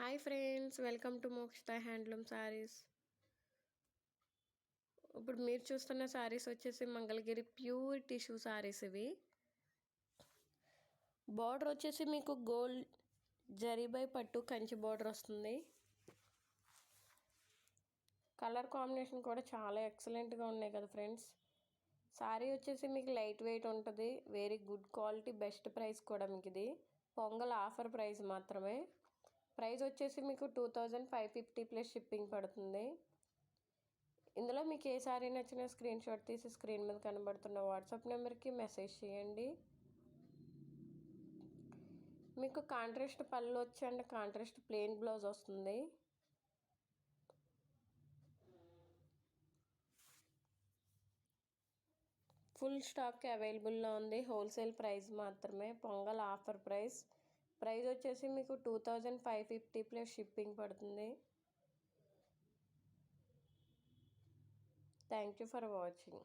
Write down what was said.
Hi friends, welcome to Mokshita handloom saris. ఇప్పుడు మీరు చూస్తున్న శారీస్ వచ్చేసి మంగళగిరి ప్యూర్ టిష్యూ శారీస్. ఇవి బార్డర్ వచ్చేసి మీకు గోల్డ్ జరీబై పట్టు కంచి బార్డర్ వస్తుంది. కలర్ కాంబినేషన్ కూడా చాలా ఎక్సలెంట్గా ఉన్నాయి కదా ఫ్రెండ్స్. శారీ వచ్చేసి మీకు లైట్ వెయిట్ ఉంటుంది, very good quality, best price కూడా మీకు ఇది పొంగల్ ఆఫర్ ప్రైస్ మాత్రమే. ప్రైస్ వచ్చేసి మీకు 2550 ప్లస్ షిప్పింగ్ పడుతుంది. ఇందులో మీకు ఏ సారీ నచ్చినా స్క్రీన్ షాట్ తీసి స్క్రీన్ మీద కనబడుతున్న వాట్సాప్ నెంబర్కి మెసేజ్ చేయండి. మీకు కాంట్రాస్ట్ పళ్ళు వచ్చి అండ్ కాంట్రాస్ట్ ప్లెయిన్ బ్లౌజ్ వస్తుంది. ఫుల్ స్టాక్ అవైలబుల్లో ఉంది. హోల్సేల్ ప్రైస్ మాత్రమే, పొంగల్ ఆఫర్ ప్రైస్. ప్రైస్ వచ్చేసి మీకు 2550 ప్లస్ షిప్పింగ్ పడుతుంది. Thank you for watching.